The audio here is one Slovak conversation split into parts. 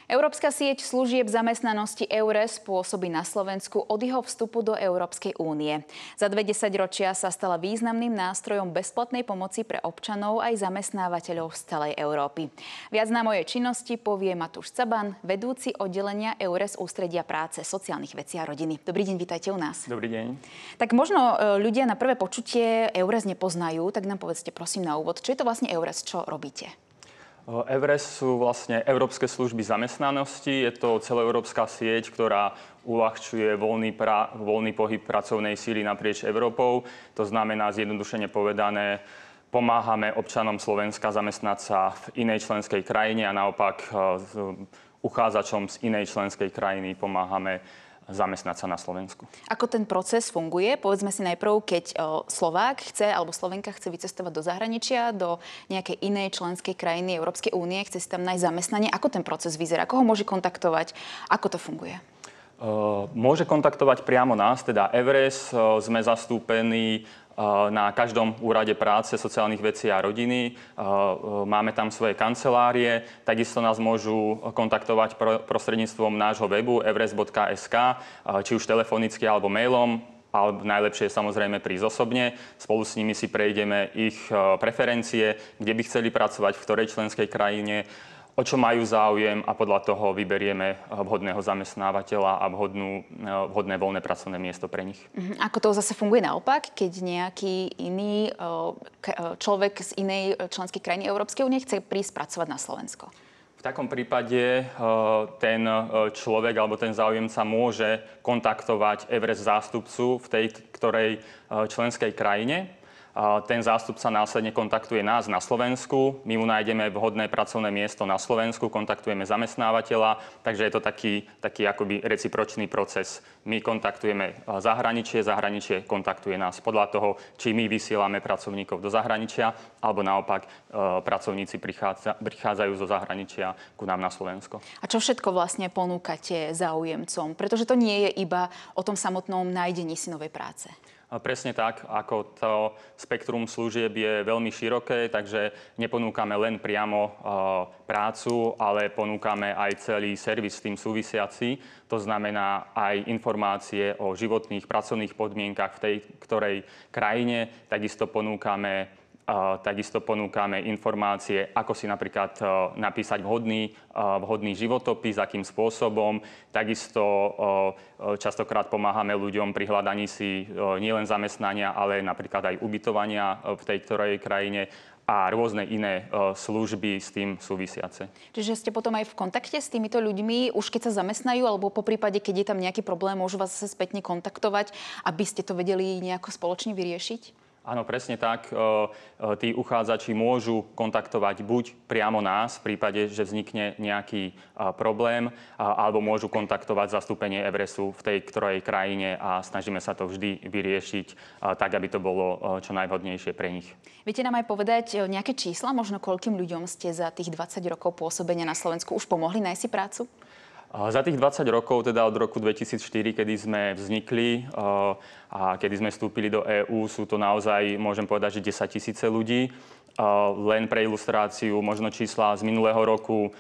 Európska sieť služieb zamestnanosti EURES pôsobí na Slovensku od jeho vstupu do Európskej únie. Za 20 ročia sa stala významným nástrojom bezplatnej pomoci pre občanov aj zamestnávateľov z celej Európy. Viac na mojej činnosti povie Matúš Caban, vedúci oddelenia EURES ústredia práce, sociálnych vecí a rodiny. Dobrý deň, vítajte u nás. Dobrý deň. Tak možno ľudia na prvé počutie EURES nepoznajú, tak nám povedzte prosím na úvod, čo je to vlastne EURES, čo robíte? EURES sú vlastne Európske služby zamestnanosti. Je to celoeurópska sieť, ktorá uľahčuje voľný pohyb pracovnej síly naprieč Európou. To znamená, zjednodušene povedané, pomáhame občanom Slovenska zamestnať sa v inej členskej krajine a naopak uchádzačom z inej členskej krajiny pomáhame zamestnať sa na Slovensku. Ako ten proces funguje? Povedzme si najprv, keď Slovák chce alebo Slovenka chce vycestovať do zahraničia, do nejakej inej členskej krajiny Európskej únie, chce si tam nájsť zamestnanie. Ako ten proces vyzerá? Koho môže kontaktovať? Ako to funguje? Môže kontaktovať priamo nás, teda EURES. Sme zastúpení na každom úrade práce, sociálnych vecí a rodiny. Máme tam svoje kancelárie. Takisto nás môžu kontaktovať prostredníctvom nášho webu eures.sk, či už telefonicky alebo mailom. Ale najlepšie je samozrejme prísť osobne. Spolu s nimi si prejdeme ich preferencie, kde by chceli pracovať, v ktorej členskej krajine, o čo majú záujem a podľa toho vyberieme vhodného zamestnávateľa a vhodné voľné pracovné miesto pre nich. Ako to zase funguje naopak, keď nejaký iný človek z inej členskej krajiny Európskej únie chce prísť pracovať na Slovensko? V takom prípade ten človek alebo ten záujemca môže kontaktovať EURES zástupcu v tej ktorej členskej krajine. Ten zástupca následne kontaktuje nás na Slovensku, my mu nájdeme vhodné pracovné miesto na Slovensku, kontaktujeme zamestnávateľa, takže je to taký akoby recipročný proces. My kontaktujeme zahraničie kontaktuje nás podľa toho, či my vysielame pracovníkov do zahraničia, alebo naopak pracovníci prichádzajú zo zahraničia ku nám na Slovensko. A čo všetko vlastne ponúkate záujemcom? Pretože to nie je iba o tom samotnom nájdení si novej práce. Presne tak, ako to spektrum služieb je veľmi široké, takže neponúkame len priamo prácu, ale ponúkame aj celý servis s tým súvisiaci. To znamená aj informácie o životných, pracovných podmienkach v tej ktorej krajine. Takisto ponúkame informácie, ako si napríklad napísať vhodný životopis, akým spôsobom. Takisto častokrát pomáhame ľuďom pri hľadaní si nielen zamestnania, ale napríklad aj ubytovania v tej ktorej krajine a rôzne iné služby s tým súvisiace. Čiže ste potom aj v kontakte s týmito ľuďmi, už keď sa zamestnajú, alebo poprípade, keď je tam nejaký problém, môžu vás zase spätne kontaktovať, aby ste to vedeli nejako spoločne vyriešiť? Áno, presne tak. Tí uchádzači môžu kontaktovať buď priamo nás v prípade, že vznikne nejaký problém, alebo môžu kontaktovať zastúpenie EURESu v tej ktorej krajine a snažíme sa to vždy vyriešiť tak, aby to bolo čo najvhodnejšie pre nich. Viete nám aj povedať nejaké čísla, možno koľkým ľuďom ste za tých 20 rokov pôsobenia na Slovensku už pomohli nájsť si prácu? Za tých 20 rokov, teda od roku 2004, kedy sme vznikli a kedy sme vstúpili do EÚ, sú to naozaj, môžem povedať, že 10 000 ľudí. Len pre ilustráciu, možno čísla z minulého roku,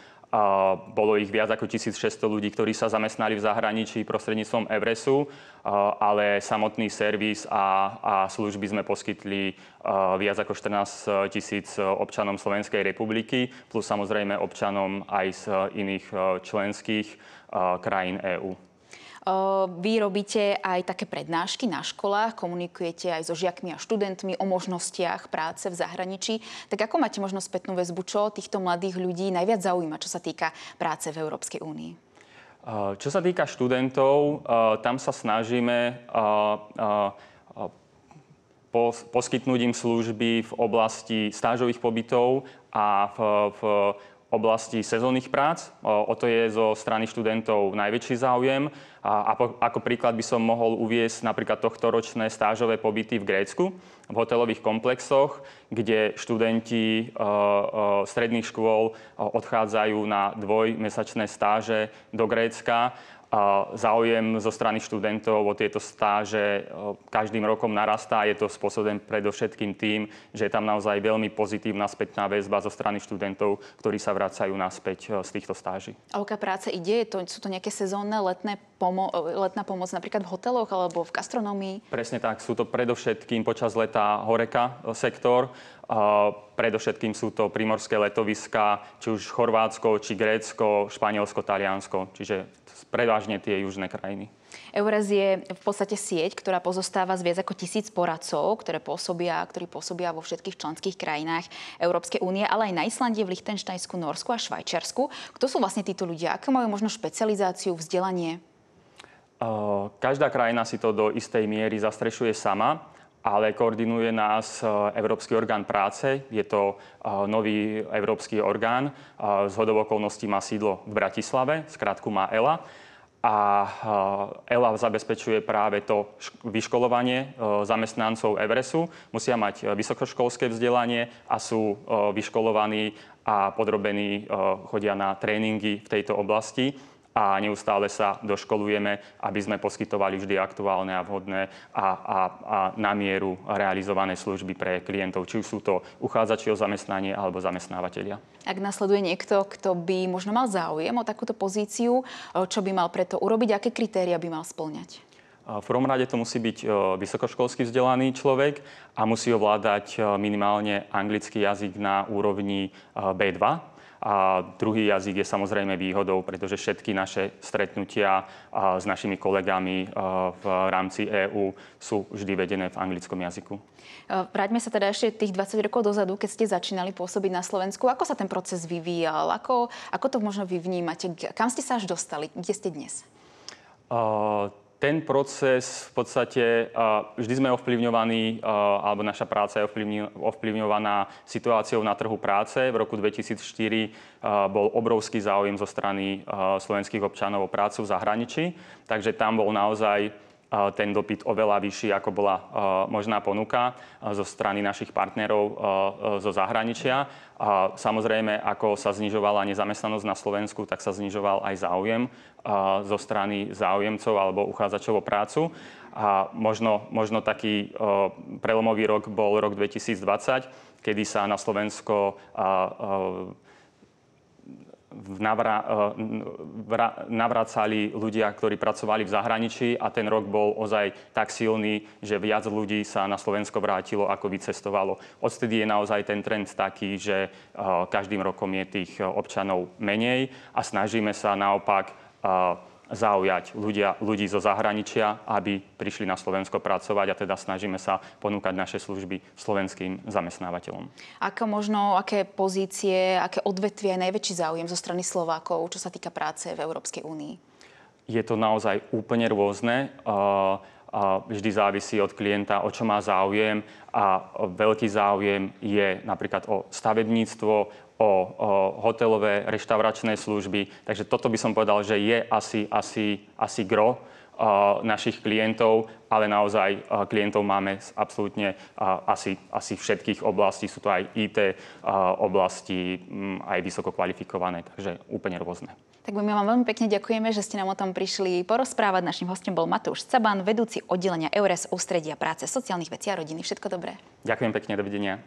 bolo ich viac ako 1600 ľudí, ktorí sa zamestnali v zahraničí prostredníctvom EURESu, ale samotný servis a služby sme poskytli viac ako 14 000 občanom Slovenskej republiky, plus samozrejme občanom aj z iných členských krajín EÚ. Vy robíte aj také prednášky na školách, komunikujete aj so žiakmi a študentmi o možnostiach práce v zahraničí. Tak ako máte možno spätnú väzbu, čo týchto mladých ľudí najviac zaujíma, čo sa týka práce v Európskej únii? Čo sa týka študentov, tam sa snažíme poskytnúť im služby v oblasti stážových pobytov a v oblasti sezónnych prác. O to je zo strany študentov najväčší záujem. Ako príklad by som mohol uviesť napríklad tohtoročné stážové pobyty v Grécku, v hotelových komplexoch, kde študenti stredných škôl odchádzajú na dvojmesačné stáže do Grécka. Záujem zo strany študentov o tieto stáže každým rokom narastá. Je to spôsobené predovšetkým tým, že je tam naozaj veľmi pozitívna spätná väzba zo strany študentov, ktorí sa vracajú naspäť z týchto stáží. A aká práca ide? Sú to nejaké sezónne letná pomoc napríklad v hoteloch alebo v gastronómii? Presne tak. Sú to predovšetkým počas leta horeka sektor. Predovšetkým sú to primorské letoviská, či už Chorvátsko, či Grécko, Španielsko, Taliansko. Čiže prevažne tie južné krajiny. EURES je v podstate sieť, ktorá pozostáva z viac ako 1000 poradcov, ktorí pôsobia vo všetkých členských krajinách Európskej únie, ale aj na Islande, v Lichtenštajnsku, Norsku a Švajčiarsku. Kto sú vlastne títo ľudia? Aké majú možno špecializáciu, vzdelanie? Každá krajina si to do istej miery zastrešuje sama, ale koordinuje nás Európsky orgán práce. Je to nový európsky orgán. Zhodou okolností má sídlo v Bratislave, skratku má ELA. A ELA zabezpečuje práve to vyškolovanie zamestnancov EURESu. Musia mať vysokoškolské vzdelanie a sú vyškolovaní a podrobení, chodia na tréningy v tejto oblasti. A neustále sa doškolujeme, aby sme poskytovali vždy aktuálne a vhodné a na mieru realizované služby pre klientov, či už sú to uchádzači o zamestnanie alebo zamestnávateľia. Ak nasleduje niekto, kto by možno mal záujem o takúto pozíciu, čo by mal preto urobiť, aké kritéria by mal spĺňať? V prvom rade to musí byť vysokoškolsky vzdelaný človek a musí ovládať minimálne anglický jazyk na úrovni B2. A druhý jazyk je samozrejme výhodou, pretože všetky naše stretnutia s našimi kolegami v rámci EÚ sú vždy vedené v anglickom jazyku. Vráťme sa teda ešte tých 20 rokov dozadu, keď ste začínali pôsobiť na Slovensku. Ako sa ten proces vyvíjal? Ako to možno vy vnímate? Kam ste sa až dostali? Kde ste dnes? Ten proces v podstate vždy sme ovplyvňovaní, alebo naša práca je ovplyvňovaná situáciou na trhu práce. V roku 2004 bol obrovský záujem zo strany slovenských občanov o prácu v zahraničí, takže tam bol naozaj ten dopyt oveľa vyšší, ako bola možná ponuka zo strany našich partnerov zo zahraničia. A samozrejme, ako sa znižovala nezamestnanosť na Slovensku, tak sa znižoval aj záujem zo strany záujemcov alebo uchádzačov o prácu. A možno taký prelomový rok bol rok 2020, kedy sa na Slovensko navracali ľudia, ktorí pracovali v zahraničí a ten rok bol ozaj tak silný, že viac ľudí sa na Slovensko vrátilo, ako vycestovalo. Odtedy je naozaj ten trend taký, že každým rokom je tých občanov menej a snažíme sa naopak zaujať ľudí zo zahraničia, aby prišli na Slovensko pracovať a teda snažíme sa ponúkať naše služby slovenským zamestnávateľom. Aké pozície, aké odvetvie je najväčší záujem zo strany Slovákov, čo sa týka práce v Európskej únii? Je to naozaj úplne rôzne. Vždy závisí od klienta, o čo má záujem a veľký záujem je napríklad o stavebníctvo, o hotelové, reštauračné služby. Takže toto by som povedal, že je asi gro našich klientov, ale naozaj klientov máme absolútne asi všetkých oblastí. Sú to aj IT oblasti, aj vysoko kvalifikované, takže úplne rôzne. Tak my vám veľmi pekne ďakujeme, že ste nám o tom prišli porozprávať. Naším hostom bol Matúš Caban, vedúci oddelenia EURES Ústredia práce, sociálnych vecí a rodiny. Všetko dobré. Ďakujem pekne, dovidenia.